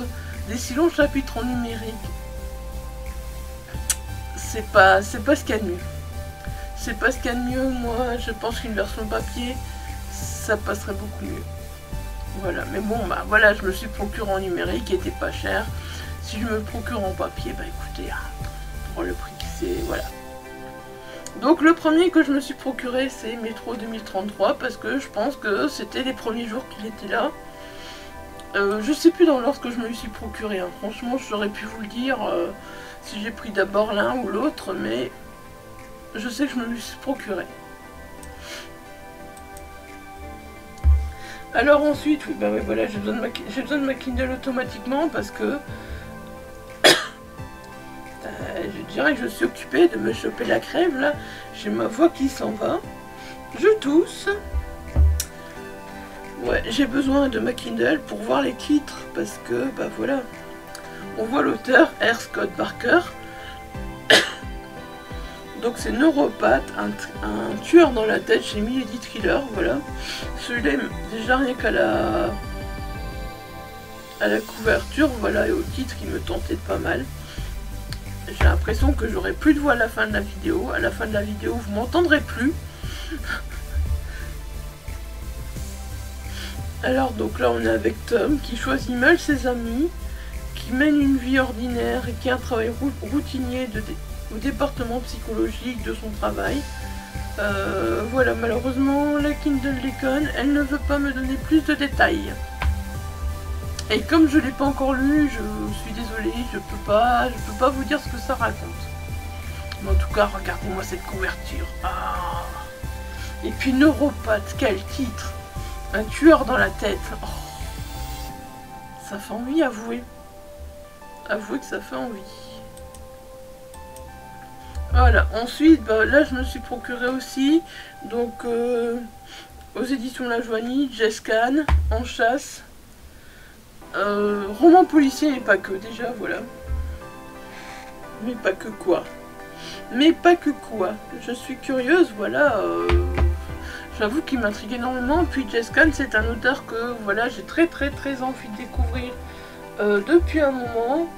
des si longs chapitres en numérique, c'est pas ce qu'il y a de mieux. C'est pas ce qu'il y a de mieux. Moi, je pense qu'une version papier, ça passerait beaucoup mieux. Voilà, mais bon, bah voilà, je me suis procuré en numérique, qui était pas cher. Si je me procure en papier, bah écoutez, pour le prix qui c'est, voilà. Donc le premier que je me suis procuré, c'est Métro 2033, parce que je pense que c'était les premiers jours qu'il était là. Je sais plus dans l'ordre que je me suis procuré, hein. Franchement, j'aurais pu vous le dire si j'ai pris d'abord l'un ou l'autre, mais je sais que je me le suis procuré. Alors ensuite, oui, bah ouais, voilà, j'ai besoin de ma Kindle automatiquement parce que je dirais que je suis occupée de me choper la crève là. J'ai ma voix qui s'en va. Je tousse. Ouais, j'ai besoin de ma Kindle pour voir les titres parce que, bah voilà, on voit l'auteur, R. Scott Barker. Donc c'est Neuropathe, un tueur dans la tête chez Milady Thriller, voilà. Celui-là, déjà rien qu'à la couverture, voilà, et au titre, il me tentait pas mal. J'ai l'impression que j'aurai plus de voix à la fin de la vidéo. À la fin de la vidéo, vous m'entendrez plus. Alors donc là, on est avec Tom qui choisit mal ses amis, qui mène une vie ordinaire et qui a un travail routinier au département psychologique de son travail. Voilà, malheureusement, la Kindle déconne, elle ne veut pas me donner plus de détails. Et comme je ne l'ai pas encore lu, je suis désolée, je peux pas vous dire ce que ça raconte. Mais en tout cas, regardez-moi cette couverture. Ah. Et puis Neuropathe, quel titre! Un tueur dans la tête. Oh. Ça fait envie, avouez. Avouez que ça fait envie. Voilà, ensuite, bah, là je me suis procuré aussi, donc aux éditions La Joanie, Jess Kahn, En chasse, roman policier et pas que, déjà, voilà. Mais pas que quoi. Mais pas que quoi. Je suis curieuse, voilà, j'avoue qu'il m'intrigue énormément, puis Jess Kahn c'est un auteur que, voilà, j'ai très envie de découvrir depuis un moment.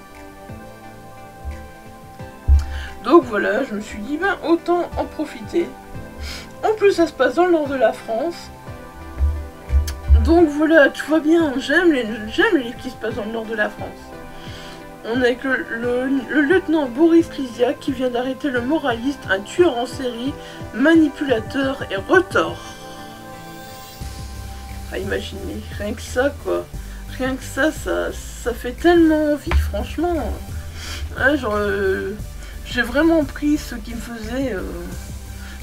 Donc voilà, je me suis dit, ben autant en profiter. En plus, ça se passe dans le nord de la France. Donc voilà, tu vois bien, j'aime les livres qui se passent dans le nord de la France. On est avec le lieutenant Boris Lisiak qui vient d'arrêter le moraliste, un tueur en série, manipulateur et retors. Ah, imaginez, rien que ça, quoi. Rien que ça fait tellement envie, franchement. Ouais, genre... j'ai vraiment pris ce qui me faisait,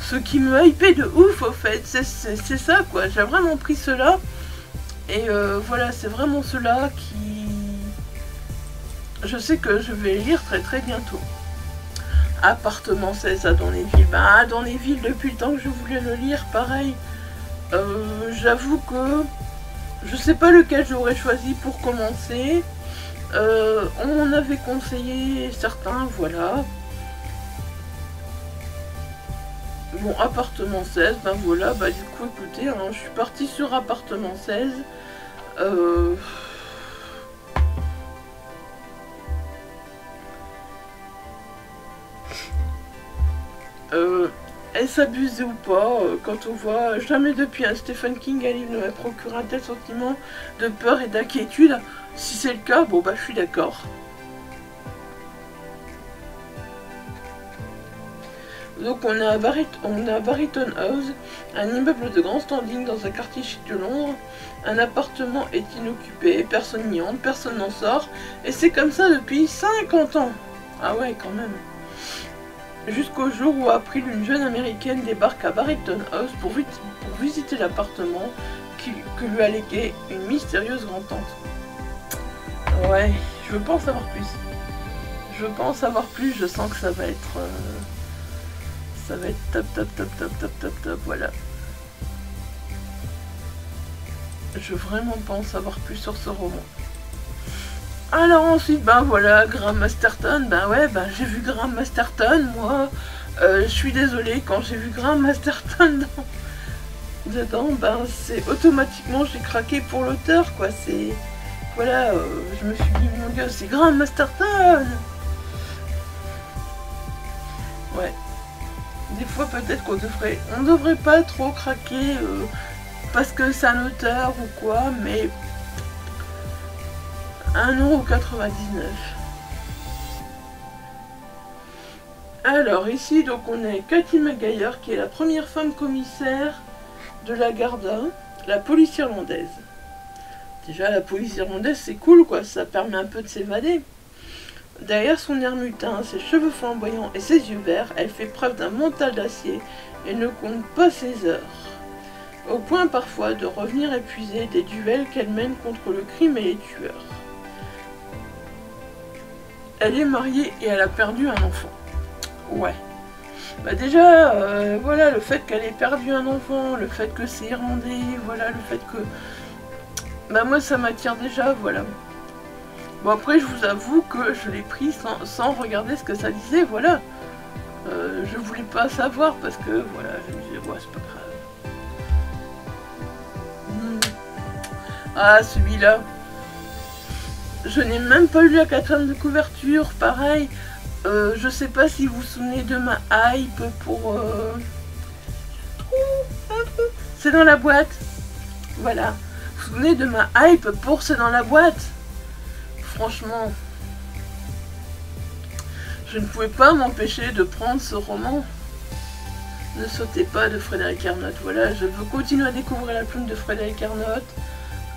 ce qui me hypait de ouf au fait, c'est ça quoi, j'ai vraiment pris cela, et voilà, c'est vraiment cela qui, je sais que je vais lire très bientôt. Appartement 16 à Donnéville, ben à Donnéville depuis le temps que je voulais le lire, pareil, j'avoue que je sais pas lequel j'aurais choisi pour commencer, on m'en avait conseillé certains, voilà. Bon, appartement 16, ben voilà, bah du coup écoutez, hein, je suis partie sur appartement 16. Est-ce abusé ou pas, quand on voit jamais depuis un Stephen King un livre ne m'a procuré un tel sentiment de peur et d'inquiétude. Si c'est le cas, bon bah je suis d'accord. Donc on est à Barrington House, un immeuble de grand standing dans un quartier chic de Londres. Un appartement est inoccupé, personne n'y entre, personne n'en sort. Et c'est comme ça depuis 50 ans. Ah ouais, quand même. Jusqu'au jour où April, une jeune américaine, débarque à Barrington House pour visiter l'appartement que lui a légué une mystérieuse grand-tante. Ouais, je veux pas en savoir plus. Je veux pas en savoir plus, je sens que ça va être... ça va être top, voilà. Je veux vraiment pas en savoir plus sur ce roman. Alors ensuite, ben voilà, Graham Masterton, ben ouais, ben j'ai vu Graham Masterton, moi, je suis désolée, quand j'ai vu Graham Masterton dedans, ben c'est automatiquement, j'ai craqué pour l'auteur, quoi, c'est, voilà, je me suis dit, mon Dieu, c'est Graham Masterton. Ouais. Des fois peut-être on devrait pas trop craquer parce que c'est un auteur ou quoi, mais 1,99 €. Alors ici donc on est Cathy McGuire qui est la première femme commissaire de la Garda, la police irlandaise. Déjà la police irlandaise c'est cool quoi, ça permet un peu de s'évader. Derrière son air mutin, ses cheveux flamboyants et ses yeux verts, elle fait preuve d'un mental d'acier et ne compte pas ses heures. Au point parfois de revenir épuisée des duels qu'elle mène contre le crime et les tueurs. Elle est mariée et elle a perdu un enfant. Ouais. Bah déjà, voilà, le fait qu'elle ait perdu un enfant, le fait que c'est irlandais, voilà, le fait que... Bah moi ça m'attire déjà, voilà. Bon après je vous avoue que je l'ai pris sans regarder ce que ça disait, voilà. Je voulais pas savoir parce que, voilà, je me disais, ouais c'est pas grave. Ah celui-là. Je n'ai même pas lu la quatrième de couverture, pareil. Je sais pas si vous vous souvenez de ma hype pour... C'est dans la boîte. Voilà. Vous vous souvenez de ma hype pour C'est dans la boîte? Franchement, je ne pouvais pas m'empêcher de prendre ce roman. Ne sautez pas de Frédéric Ernotte. Voilà, je veux continuer à découvrir la plume de Frédéric Ernotte.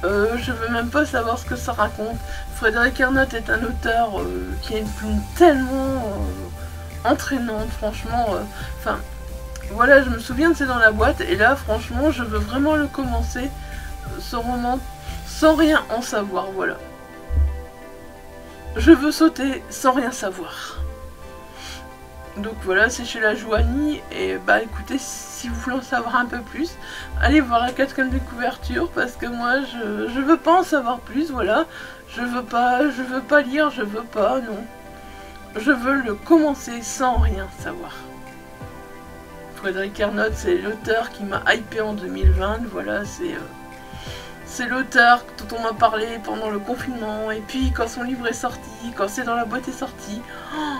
Je veux même pas savoir ce que ça raconte. Frédéric Ernotte est un auteur qui a une plume tellement entraînante, franchement. Enfin, voilà, je me souviens de C'est dans la boîte, et là, franchement, je veux vraiment le commencer, ce roman, sans rien en savoir, voilà. Je veux sauter sans rien savoir. Donc voilà, c'est chez la Joanie, et bah écoutez, si vous voulez en savoir un peu plus, allez voir la quatrième de couverture, parce que moi je veux pas en savoir plus, voilà. Je veux pas lire, je veux pas, non. Je veux le commencer sans rien savoir. Frédéric Ernotte, c'est l'auteur qui m'a hypé en 2020, voilà, c'est l'auteur dont on m'a parlé pendant le confinement, et puis quand son livre est sorti, quand C'est dans la boîte est sorti, oh,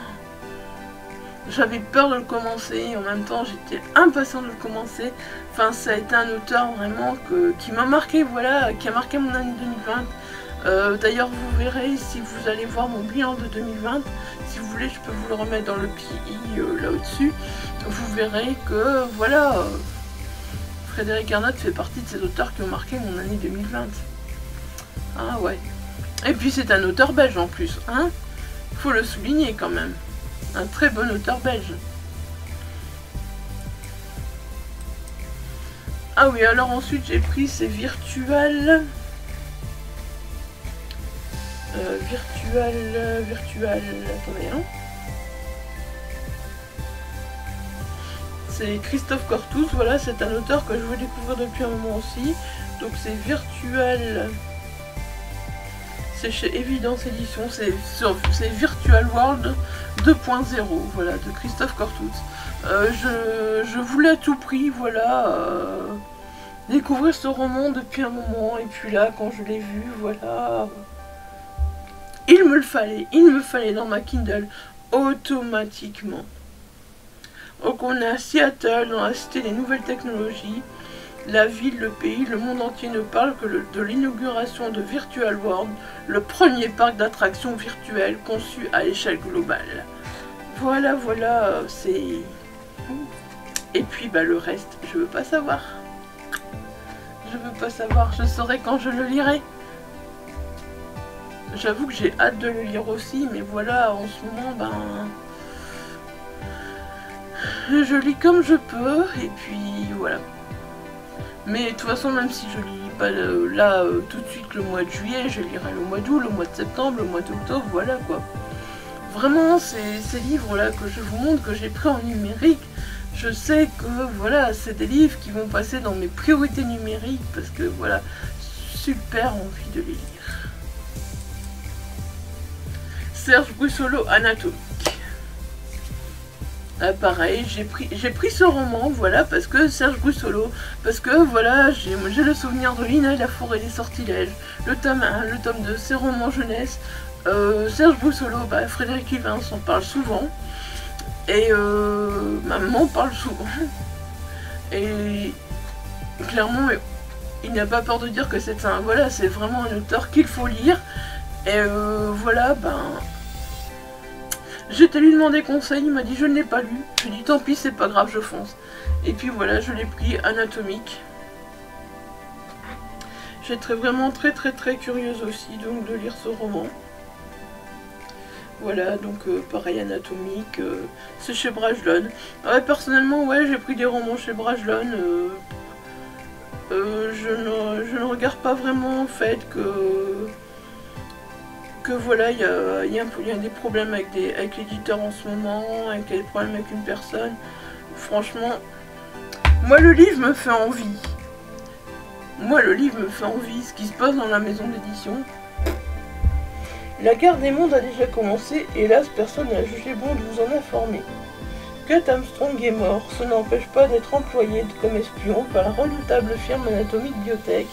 j'avais peur de le commencer, et en même temps j'étais impatiente de le commencer. Enfin, ça a été un auteur vraiment qui m'a marqué, voilà, qui a marqué mon année 2020. D'ailleurs, vous verrez, si vous allez voir mon bilan de 2020, si vous voulez, je peux vous le remettre dans le PI là au-dessus. Vous verrez que, voilà, Frédéric Ernotte fait partie de ces auteurs qui ont marqué mon année 2020. Ah ouais. Et puis c'est un auteur belge en plus, hein. Faut le souligner quand même. Un très bon auteur belge. Ah oui, alors ensuite j'ai pris ces virtuels. Attendez, hein. C'est Christophe Cortous, voilà, c'est un auteur que je veux découvrir depuis un moment aussi. Donc c'est Virtual... C'est chez Évidence Édition, c'est Virtual World 2.0, voilà, de Christophe Cortous. Je voulais à tout prix, voilà, découvrir ce roman depuis un moment, et puis là, quand je l'ai vu, voilà... Il me le fallait dans ma Kindle, automatiquement. Donc on est à Seattle, dans la cité des nouvelles technologies. La ville, le pays, le monde entier ne parle que de l'inauguration de Virtual World, le premier parc d'attractions virtuelles conçu à l'échelle globale. Voilà, voilà, c'est... Et puis bah le reste, je veux pas savoir. Je veux pas savoir, je saurai quand je le lirai. J'avoue que j'ai hâte de le lire aussi, mais voilà, en ce moment, ben... Je lis comme je peux, et puis voilà. Mais de toute façon, même si je lis pas là tout de suite le mois de juillet, je lirai le mois d'août, le mois de septembre, le mois d'octobre, voilà quoi. Vraiment, ces livres-là que je vous montre, que j'ai pris en numérique, je sais que voilà, c'est des livres qui vont passer dans mes priorités numériques, parce que voilà, super envie de les lire. Serge Brussolo, Anatomique. Pareil, j'ai pris ce roman, voilà, parce que Serge Brussolo, parce que voilà, j'ai le souvenir de Lina et la forêt des sortilèges, le tome 1, le tome 2, ses romans jeunesse. Serge Brussolo, bah, Frédéric Yvain s'en parle souvent, et ma maman parle souvent, et clairement, il n'a pas peur de dire que c'est un, voilà, c'est vraiment un auteur qu'il faut lire, et voilà, ben... J'étais lui demander conseil, il m'a dit je ne l'ai pas lu. Je lui ai dit tant pis, c'est pas grave, je fonce. Et puis voilà, je l'ai pris, Anatomique. J'étais vraiment très curieuse aussi donc de lire ce roman. Voilà, donc pareil, anatomique, c'est chez Brajlon. Ouais, personnellement, ouais, j'ai pris des romans chez Brajlon. Je ne regarde pas vraiment en fait que voilà, il y a des problèmes avec l'éditeur en ce moment, avec des problèmes avec une personne. Franchement, moi le livre me fait envie. Moi le livre me fait envie, ce qui se passe dans la maison d'édition. La guerre des mondes a déjà commencé, hélas personne n'a jugé bon de vous en informer. Kurt Armstrong est mort, ce n'empêche pas d'être employé comme espion par la redoutable firme Anatomic Biotech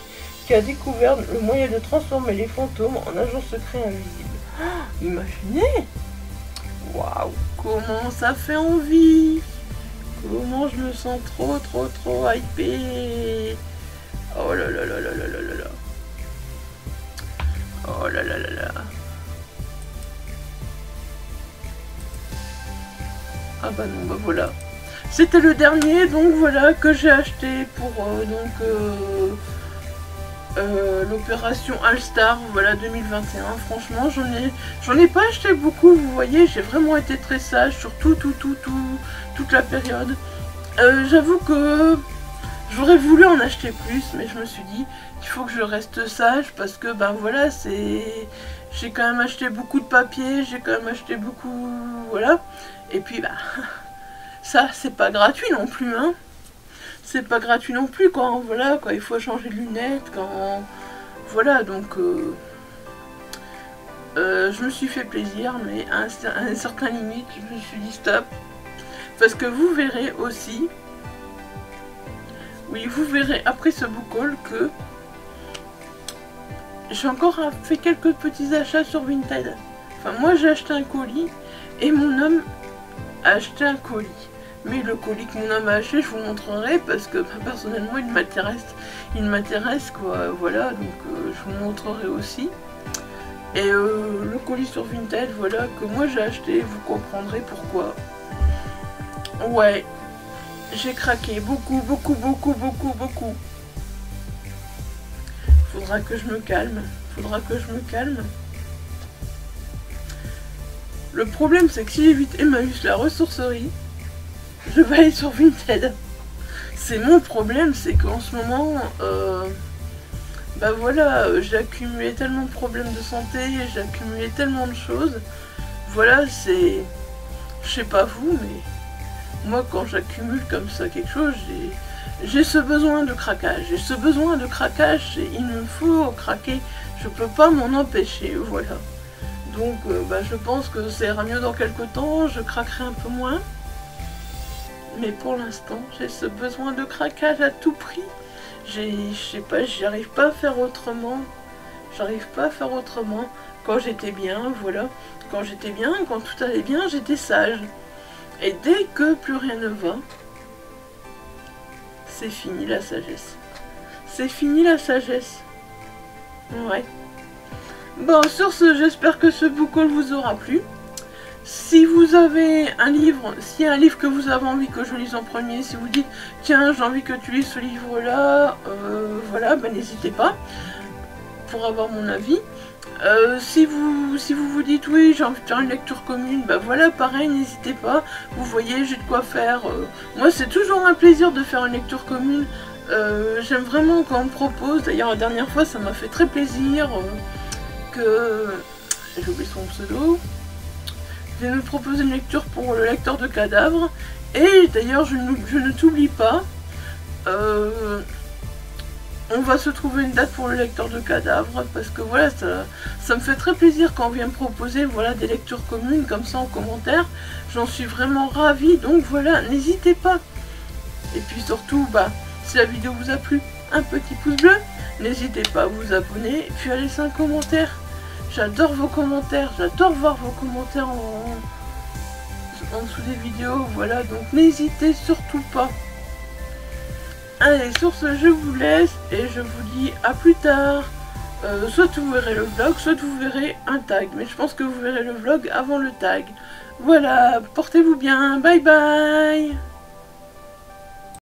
qui a découvert le moyen de transformer les fantômes en agents secrets invisibles. Oh, imaginez! Waouh, comment ça fait envie! Comment je me sens trop hypée! Oh là là là là là là là là! Oh là là là là! Ah bah non, bah voilà. C'était le dernier, donc voilà, que j'ai acheté pour l'opération All-Star, voilà, 2021. Franchement, j'en ai pas acheté beaucoup, vous voyez, j'ai vraiment été très sage sur toute la période. J'avoue que j'aurais voulu en acheter plus, mais je me suis dit qu'il faut que je reste sage parce que, ben voilà, j'ai quand même acheté beaucoup de papier, j'ai quand même acheté beaucoup, voilà. Et puis, bah, ça, c'est pas gratuit non plus, hein. C'est pas gratuit non plus quand, voilà, quand il faut changer de lunettes, quand... Voilà, donc... je me suis fait plaisir, mais à un certain limite, je me suis dit stop. Parce que vous verrez aussi... Oui, vous verrez après ce book haul que... J'ai encore fait quelques petits achats sur Vinted. Enfin, moi, j'ai acheté un colis, et mon homme a acheté un colis. Mais le colis que mon homme a acheté, je vous montrerai parce que bah, personnellement il m'intéresse quoi, voilà, donc je vous montrerai aussi. Et le colis sur Vinted, voilà, que moi j'ai acheté, vous comprendrez pourquoi. Ouais, j'ai craqué beaucoup. Faudra que je me calme. Le problème c'est que si j'évite Emmaüs la ressourcerie, je vais aller sur Vinted. C'est mon problème, c'est qu'en ce moment, bah voilà, j'ai accumulé tellement de problèmes de santé, j'ai accumulé tellement de choses. Voilà, c'est... Je sais pas vous, mais moi quand j'accumule comme ça quelque chose, j'ai ce besoin de craquage. J'ai ce besoin de craquage, et il me faut craquer. Je peux pas m'en empêcher, voilà. Donc bah, je pense que ça ira mieux dans quelques temps, je craquerai un peu moins. Mais pour l'instant, j'ai ce besoin de craquage à tout prix. Je sais pas, j'arrive pas à faire autrement. Quand j'étais bien, voilà. Quand j'étais bien, quand tout allait bien, j'étais sage. Et dès que plus rien ne va, c'est fini la sagesse. C'est fini la sagesse. Ouais. Bon, sur ce, j'espère que ce book haul vous aura plu. Si vous avez un livre, s'il y a un livre que vous avez envie que je lise en premier, si vous dites tiens j'ai envie que tu lises ce livre là, voilà, ben n'hésitez pas pour avoir mon avis. Si vous dites oui j'ai envie de faire une lecture commune, ben voilà pareil, n'hésitez pas, vous voyez j'ai de quoi faire. Moi c'est toujours un plaisir de faire une lecture commune, j'aime vraiment quand on me propose, d'ailleurs la dernière fois ça m'a fait très plaisir que... j'ai oublié son pseudo. Je vais me proposer une lecture pour le lecteur de cadavres. Et d'ailleurs, je ne t'oublie pas. On va se trouver une date pour le lecteur de cadavres. Parce que voilà, ça me fait très plaisir quand on vient me proposer voilà, des lectures communes comme ça en commentaire. J'en suis vraiment ravie. Donc voilà, n'hésitez pas. Et puis surtout, bah, si la vidéo vous a plu, un petit pouce bleu. N'hésitez pas à vous abonner. Et puis à laisser un commentaire. J'adore vos commentaires, j'adore voir vos commentaires en dessous des vidéos, voilà, donc n'hésitez surtout pas. Allez, sur ce, je vous laisse et je vous dis à plus tard. Soit vous verrez le vlog, soit vous verrez un tag, mais je pense que vous verrez le vlog avant le tag. Voilà, portez-vous bien, bye bye.